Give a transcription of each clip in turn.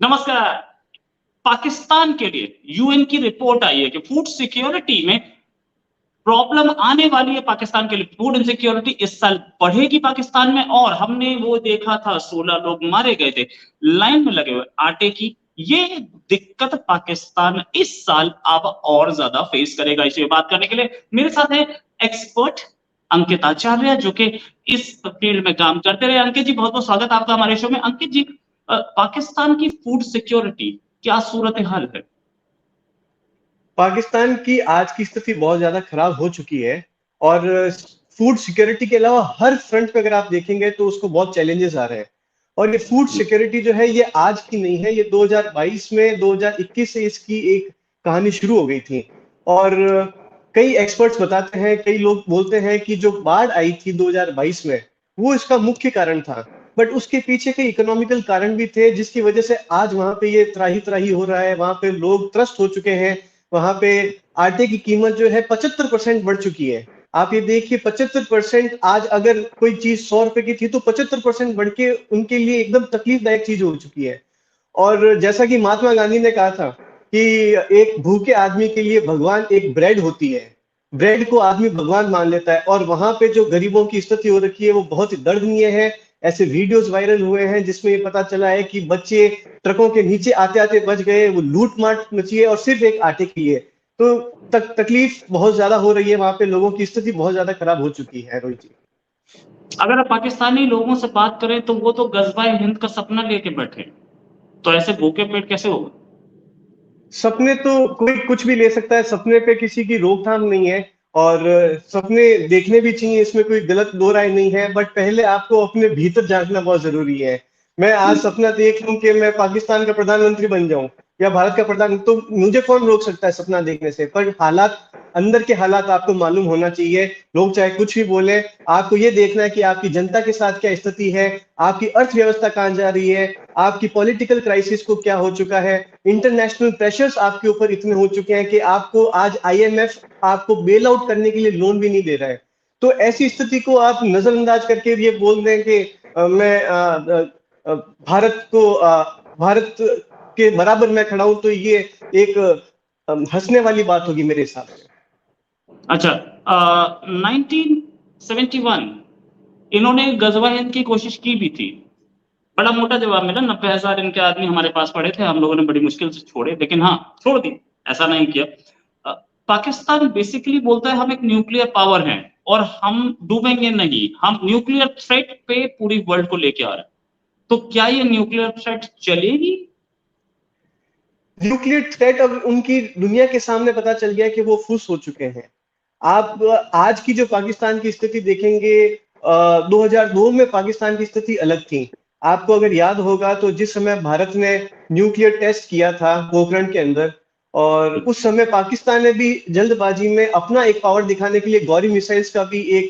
नमस्कार। पाकिस्तान के लिए यूएन की रिपोर्ट आई है कि फूड सिक्योरिटी में प्रॉब्लम आने वाली है। पाकिस्तान के लिए फूड इनसिक्योरिटी इस साल बढ़ेगी पाकिस्तान में, और हमने वो देखा था 16 लोग मारे गए थे लाइन में लगे हुए आटे की। ये दिक्कत पाकिस्तान इस साल अब और ज्यादा फेस करेगा। इसी पे बात करने के लिए मेरे साथ है एक्सपर्ट अंकित आचार्य, जो कि इस फील्ड में काम करते रहे। अंकित जी, बहुत बहुत स्वागत आपका हमारे शो में। अंकित जी, पाकिस्तान की फूड सिक्योरिटी क्या सूरत हाल है? पाकिस्तान की आज की स्थिति बहुत ज्यादा खराब हो चुकी है। और फूड सिक्योरिटी के अलावा हर फ्रंट पे अगर आप देखेंगे तो उसको बहुत चैलेंजेस आ रहे हैं। और ये फूड सिक्योरिटी जो है ये आज की नहीं है, ये 2022 में 2021 से इसकी एक कहानी शुरू हो गई थी। और कई एक्सपर्ट्स बताते हैं, कई लोग बोलते हैं कि जो बाढ़ आई थी 2022 में वो इसका मुख्य कारण था। बट उसके पीछे कई इकोनॉमिकल कारण भी थे जिसकी वजह से आज वहां पे ये त्राही त्राही हो रहा है, वहां पे लोग त्रस्त हो चुके हैं। वहां पे आटे की कीमत जो है 75% बढ़ चुकी है। आप ये देखिए 75%, आज अगर कोई चीज 100 रुपए की थी तो 75% बढ़ के उनके लिए एकदम तकलीफदायक चीज हो चुकी है। और जैसा कि महात्मा गांधी ने कहा था कि एक भूखे आदमी के लिए भगवान एक ब्रेड होती है, ब्रेड को आदमी भगवान मान लेता है। और वहां पे जो गरीबों की स्थिति हो रखी है वो बहुत ही दर्दनीय है। ऐसे वीडियोस वायरल हुए हैं जिसमें ये पता चला है कि बच्चे ट्रकों के नीचे आते आते बच गए, वो लूट मार मची है और सिर्फ एक आटे के लिए। तो तकलीफ बहुत ज्यादा हो रही है, वहां पे लोगों की स्थिति बहुत ज्यादा खराब हो चुकी है रोहित जी। अगर आप पाकिस्तानी लोगों से बात करें तो वो तो गजवाए हिंद का सपना लेके बैठे हैं। तो ऐसे भूखे पेट कैसे होगा? सपने तो कोई कुछ भी ले सकता है, सपने पे किसी की रोकथाम नहीं है। और सपने देखने भी चाहिए, इसमें कोई गलत दो राय नहीं है, बट पहले आपको अपने भीतर झांकना बहुत जरूरी है। मैं आज सपना देख लूं कि मैं पाकिस्तान का प्रधानमंत्री बन जाऊं या भारत का प्रधान, तो मुझे कौन रोक सकता है सपना देखने से। पर हालात, अंदर के हालात आपको मालूम होना चाहिए। लोग चाहे कुछ भी बोले, आपको ये देखना है कि आपकी जनता के साथ क्या स्थिति है, आपकी अर्थव्यवस्था कहाँ जा रही है, आपकी पॉलिटिकल क्राइसिस को क्या हो चुका है। इंटरनेशनल प्रेशर्स आपके ऊपर इतने हो चुके हैं कि आपको आज आईएमएफ आपको बेल आउट करने के लिए लोन भी नहीं दे रहा है। तो ऐसी स्थिति को आप नजरअंदाज करके ये बोल दें कि मैं भारत को भारत के बराबर मैं खड़ा हूं, तो ये एक हंसने वाली बात होगी मेरे हिसाब से। अच्छा, 1971 इन्होंने गजवा हिंद की कोशिश की भी थी। बड़ा मोटा जवाब मिला, 90,000 इनके आदमी हमारे पास पड़े थे, हम लोगों ने बड़ी मुश्किल से छोड़े, लेकिन हाँ, छोड़ दी। ऐसा नहीं किया। पाकिस्तान बेसिकली बोलता है हम एक न्यूक्लियर पावर हैं और हम डूबेंगे नहीं। हम न्यूक्लियर थ्रेट पे पूरी वर्ल्ड को लेके आ रहे हैं। तो क्या ये न्यूक्लियर थ्रेट चलेगी? न्यूक्लियर थ्रेट अब उनकी दुनिया के सामने पता चल गया कि वो फुस हो चुके हैं। आप आज की जो पाकिस्तान की स्थिति देखेंगे, 2002 में पाकिस्तान की स्थिति अलग थी। आपको अगर याद होगा तो जिस समय भारत ने न्यूक्लियर टेस्ट किया था पोखरण के अंदर, और उस समय पाकिस्तान ने भी जल्दबाजी में अपना एक पावर दिखाने के लिए गौरी मिसाइल्स का भी एक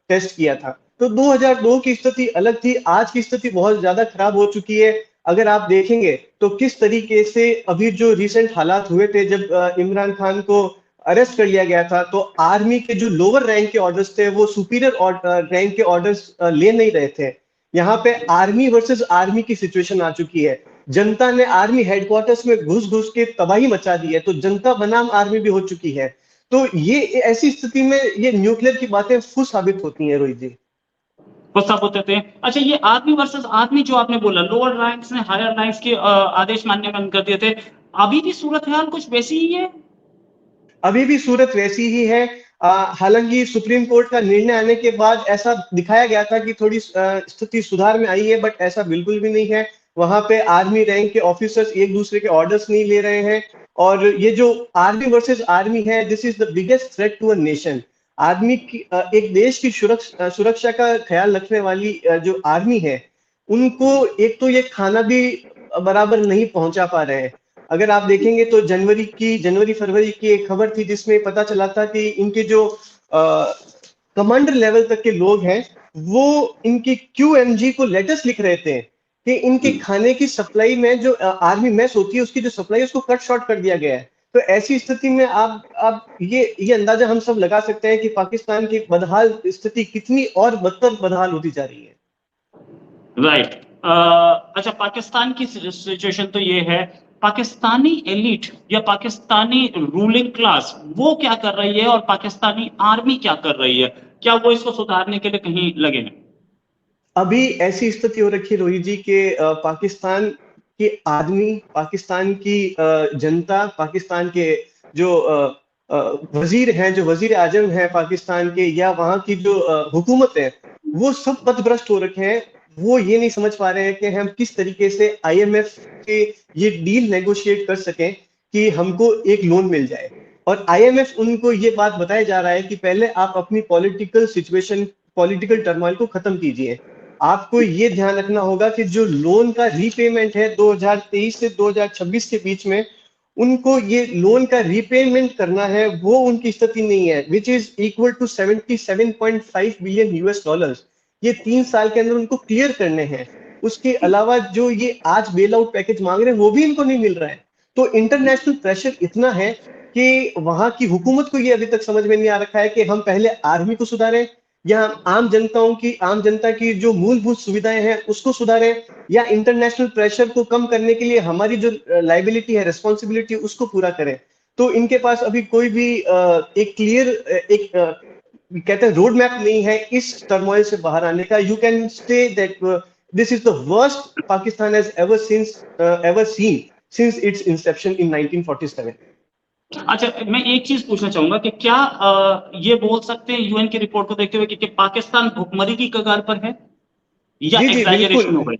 टेस्ट किया था। तो 2002 की स्थिति अलग थी, आज की स्थिति बहुत ज्यादा खराब हो चुकी है। अगर आप देखेंगे तो किस तरीके से अभी जो रिसेंट हालात हुए थे, जब इमरान खान को अरेस्ट कर लिया गया था, तो आर्मी के जो लोअर रैंक के ऑर्डर्स थे वो सुपीरियर रैंक के ऑर्डर्स ले नहीं रहे थे। यहाँ पे आर्मी वर्सेस आर्मी की सिचुएशन आ चुकी है। जनता ने आर्मी हेडक्वार्टर्स में घुस घुस के तबाही मचा दी है, तो जनता बनाम आर्मी भी हो चुकी है। तो ये ऐसी स्थिति में ये न्यूक्लियर की बातें फुस साबित होती हैं रोहित जी। कुछ साबित होते हैं। अच्छा, ये आदमी वर्सेस आदमी जो आपने बोला, लोअर रैंक्स ने हायर रैंक्स के आदेश मानने बंद कर दिए थे। अभी भी सूरत हाल कुछ वैसी ही है? अभी भी सूरत वैसी ही है। हालांकि सुप्रीम कोर्ट का निर्णय आने के बाद ऐसा दिखाया गया था कि थोड़ी स्थिति सुधार में आई है, बट ऐसा बिल्कुल भी नहीं है। वहां पे आर्मी रैंक के ऑफिसर्स एक दूसरे के ऑर्डर्स नहीं ले रहे हैं। और ये जो आर्मी वर्सेस आर्मी है, this is the biggest threat to a nation. Army की एक देश की सुरक्षा का ख्याल रखने वाली जो आर्मी है, उनको एक तो ये खाना भी बराबर नहीं पहुंचा पा रहे हैं। अगर आप देखेंगे तो जनवरी फरवरी की एक खबर थी जिसमें पता चला था कि इनके जो कमांडर लेवल तक के लोग हैं, वो इनकी क्यूएमजी को लेटर्स लिख रहे थे कि इनके खाने की सप्लाई में जो आर्मी मेस होती है उसकी जो सप्लाई है उसको कट शॉर्ट कर दिया गया है। तो ऐसी स्थिति में आप ये अंदाजा हम सब लगा सकते हैं कि पाकिस्तान की बदहाल स्थिति कितनी और बदतर बदहाल होती जा रही है। राइट। अच्छा, पाकिस्तान की सिचुएशन तो ये है, पाकिस्तानी एलिट या पाकिस्तानी रूलिंग क्लास वो क्या कर रही है और पाकिस्तानी आर्मी क्या कर रही है? क्या वो इसको सुधारने के लिए कहीं लगे हैं? अभी ऐसी स्थिति हो रखी है रोहित जी के पाकिस्तान के आदमी, पाकिस्तान की जनता, पाकिस्तान के जो वजीर हैं, जो वजीर आजम हैं पाकिस्तान के, या वहां की जो हुकूमत है, वो सब पथभ्रष्ट हो रखे हैं। वो ये नहीं समझ पा रहे हैं कि हम किस तरीके से आईएमएफ के ये डील नेगोशिएट कर सकें कि हमको एक लोन मिल जाए। और आईएमएफ उनको ये बात बताया जा रहा है कि पहले आप अपनी पॉलिटिकल सिचुएशन, पॉलिटिकल टर्मोइल को खत्म कीजिए। आपको ये ध्यान रखना होगा कि जो लोन का रीपेमेंट है 2023 से 2026 के बीच में, उनको ये लोन का रीपेमेंट करना है, वो उनकी स्थिति नहीं है, which is equal to 77.5 billion US dollars. ये 3 साल के अंदर उनको क्लियर करने हैं। उसके अलावा जो ये आज बेल आउट पैकेज मांग रहे हैं वो भी इनको नहीं मिल रहा है। तो इंटरनेशनल प्रेशर इतना है कि वहां की हुकूमत को ये अभी तक समझ में नहीं आ रखा है कि हम पहले आर्मी को सुधारें, या आम जनता की जो मूलभूत सुविधाएं हैं उसको सुधारें, या इंटरनेशनल प्रेशर को कम करने के लिए हमारी जो लाइबिलिटी है, रिस्पॉन्सिबिलिटी, उसको पूरा करें। तो इनके पास अभी कोई भी एक क्लियर कहते हैं रोड मैप नहीं है इस टर्मोइल से बाहर आने का। You can say that this is the worst Pakistan has ever seen since its inception in 1947। अच्छा, मैं एक चीज पूछना चाहूंगा कि क्या ये बोल सकते हैं यूएन की रिपोर्ट को देखते हुए कि पाकिस्तान भुखमरी की कगार पर है, या जी जी बिल्कुल। एग्जैजरेशन हो गई?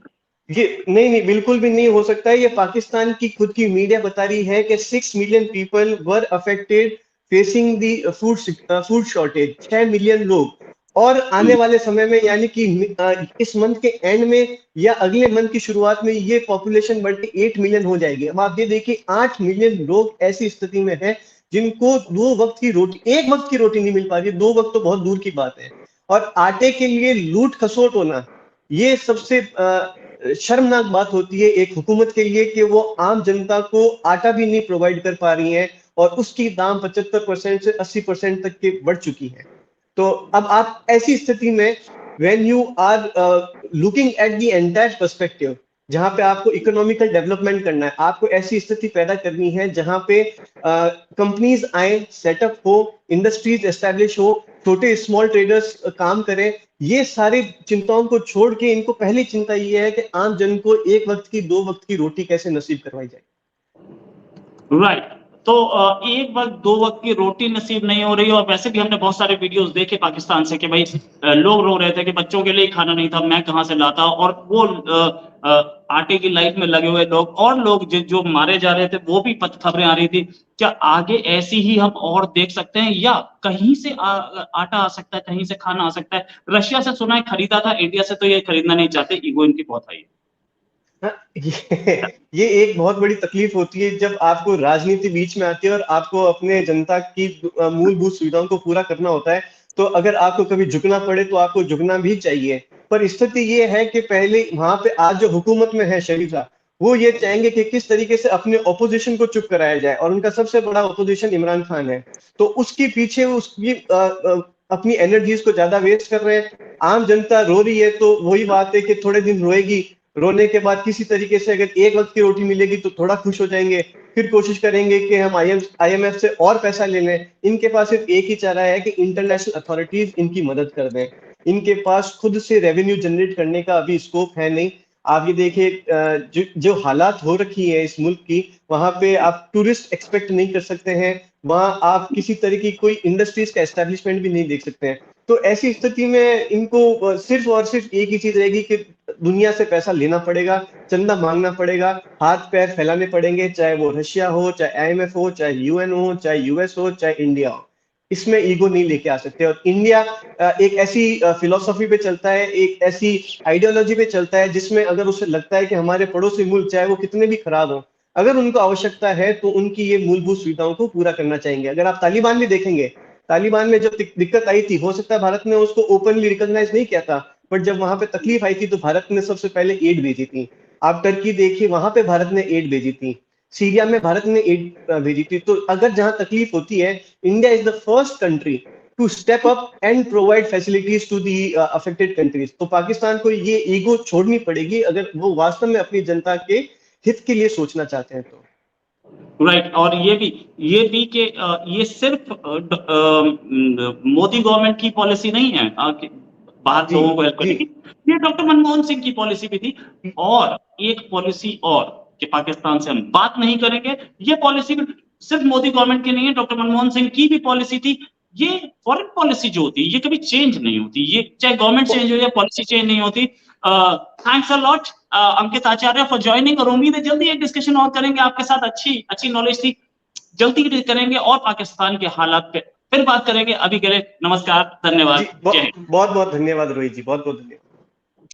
ये नहीं नहीं, बिल्कुल भी नहीं हो सकता है। ये पाकिस्तान की खुद की मीडिया बता रही है कि 6 million people were affected facing the food shortage, 6 million लोग। और आने वाले समय में, यानी कि इस मंथ के एंड में या अगले मंथ की शुरुआत में, ये पॉपुलेशन बढ़ के 8 मिलियन हो जाएगी। अब आप ये देखिए, 8 मिलियन लोग ऐसी स्थिति में है जिनको 2 वक्त की रोटी, 1 वक्त की रोटी नहीं मिल पा रही। 2 वक्त तो बहुत दूर की बात है। और आटे के लिए लूट खसोट होना, ये सबसे शर्मनाक बात होती है एक हुकूमत के लिए कि वो आम जनता को आटा भी नहीं प्रोवाइड कर पा रही है, और उसकी दाम 75% से 80% तक के बढ़ चुकी है। तो अब आप ऐसी स्थिति में, when you are looking at the entire perspective, जहां पे आपको इकोनॉमिकल डेवलपमेंट करना है, आपको ऐसी स्थिति पैदा करनी है जहां पे कंपनीज आए, सेटअप हो, इंडस्ट्रीज एस्टेब्लिश हो, छोटे स्मॉल ट्रेडर्स काम करें। ये सारी चिंताओं को छोड़ के इनको पहली चिंता ये है कि आम जन को 1 वक्त की 2 वक्त की रोटी कैसे नसीब करवाई जाए। राइट। तो एक वक्त 2 वक्त की रोटी नसीब नहीं हो रही, और वैसे भी हमने बहुत सारे वीडियोस देखे पाकिस्तान से कि भाई लोग रो रहे थे कि बच्चों के लिए खाना नहीं था, मैं कहां से लाता। और वो आटे की लाइन में लगे हुए लोग, और लोग जो मारे जा रहे थे, वो भी खबरें आ रही थी। क्या आगे ऐसी ही हम और देख सकते हैं, या कहीं से आटा आ सकता है, कहीं से खाना आ सकता है? रशिया से सुना है खरीदा था, इंडिया से तो ये खरीदना नहीं चाहते, ईगो इनकी बहुत हाई है। हाँ, ये एक बहुत बड़ी तकलीफ होती है जब आपको राजनीति बीच में आती है और आपको अपने जनता की मूलभूत सुविधाओं को पूरा करना होता है। तो अगर आपको कभी झुकना पड़े तो आपको झुकना भी चाहिए। पर स्थिति ये है कि पहले वहां पे आज जो हुकूमत में है शरीफा, वो ये चाहेंगे कि किस तरीके से अपने ऑपोजिशन को चुप कराया जाए, और उनका सबसे बड़ा ऑपोजिशन इमरान खान है। तो उसके पीछे उसकी अपनी एनर्जीज को ज्यादा वेस्ट कर रहे हैं। आम जनता रो रही है तो वही बात है कि थोड़े दिन रोएगी, रोने के बाद किसी तरीके से अगर 1 वक्त की रोटी मिलेगी तो थोड़ा खुश हो जाएंगे, फिर कोशिश करेंगे कि हम आईएमएफ से और पैसा ले लें। इनके पास सिर्फ एक ही चारा है कि इंटरनेशनल अथॉरिटीज इनकी मदद कर दें। इनके पास खुद से रेवेन्यू जनरेट करने का अभी स्कोप है नहीं। आप ये देखिए, जो हालात हो रखी है इस मुल्क की, वहां पे आप टूरिस्ट एक्सपेक्ट नहीं कर सकते हैं, वहां आप किसी तरह की कोई इंडस्ट्रीज का एस्टेब्लिशमेंट भी नहीं देख सकते हैं। तो ऐसी स्थिति में इनको सिर्फ और सिर्फ एक ही चीज रहेगी कि दुनिया से पैसा लेना पड़ेगा, चंदा मांगना पड़ेगा, हाथ पैर फैलाने पड़ेंगे, चाहे वो रशिया हो, चाहे आईएमएफ हो, चाहे यूएन हो, चाहे यूएस हो, चाहे इंडिया हो। इसमें ईगो नहीं लेके आ सकते। और इंडिया एक ऐसी फिलोसफी पे चलता है, एक ऐसी आइडियोलॉजी पे चलता है जिसमें अगर उसे लगता है कि हमारे पड़ोसी मुल्क चाहे वो कितने भी खराब हो, अगर उनको आवश्यकता है तो उनकी ये मूलभूत सुविधाओं को पूरा करना चाहेंगे। अगर आप तालिबान भी देखेंगे, तालिबान में जो दिक्कत आई थी, हो सकता है भारत ने उसको ओपनली रिकॉग्नाइज नहीं किया था, बट जब वहां पे तकलीफ आई थी तो भारत ने सबसे पहले एड भेजी थी। आप टर्की देखिए, वहां पे भारत ने एड भेजी थी। सीरिया में भारत ने एड भेजी थी। तो अगर जहां तकलीफ होती है, India is the first country to step up and provide facilities to the affected countries. तो पाकिस्तान को ये ईगो छोड़नी पड़ेगी अगर वो वास्तव में अपनी जनता के हित के लिए सोचना चाहते हैं तो। राइट, और ये भी कि ये सिर्फ मोदी गवर्नमेंट की पॉलिसी नहीं है बाहर लोगों को हेल्प करने की, ये डॉक्टर मनमोहन सिंह की पॉलिसी भी थी। और एक पॉलिसी और कि पाकिस्तान से हम बात नहीं करेंगे, ये पॉलिसी भी सिर्फ मोदी गवर्नमेंट की नहीं है, डॉक्टर मनमोहन सिंह की भी पॉलिसी थी। ये फॉरेन पॉलिसी जो होती है ये कभी चेंज नहीं होती, ये चाहे गवर्नमेंट चेंज हो या पॉलिसी चेंज नहीं होती। Thanks a lot Ankit Acharya for joining, और उम्मीद है जल्दी एक डिस्कशन और करेंगे आपके साथ। अच्छी नॉलेज थी, जल्दी करेंगे और पाकिस्तान के हालात पे फिर बात करेंगे। अभी के लिए नमस्कार, धन्यवाद, बहुत बहुत धन्यवाद रोहित जी, बहुत बहुत धन्यवाद।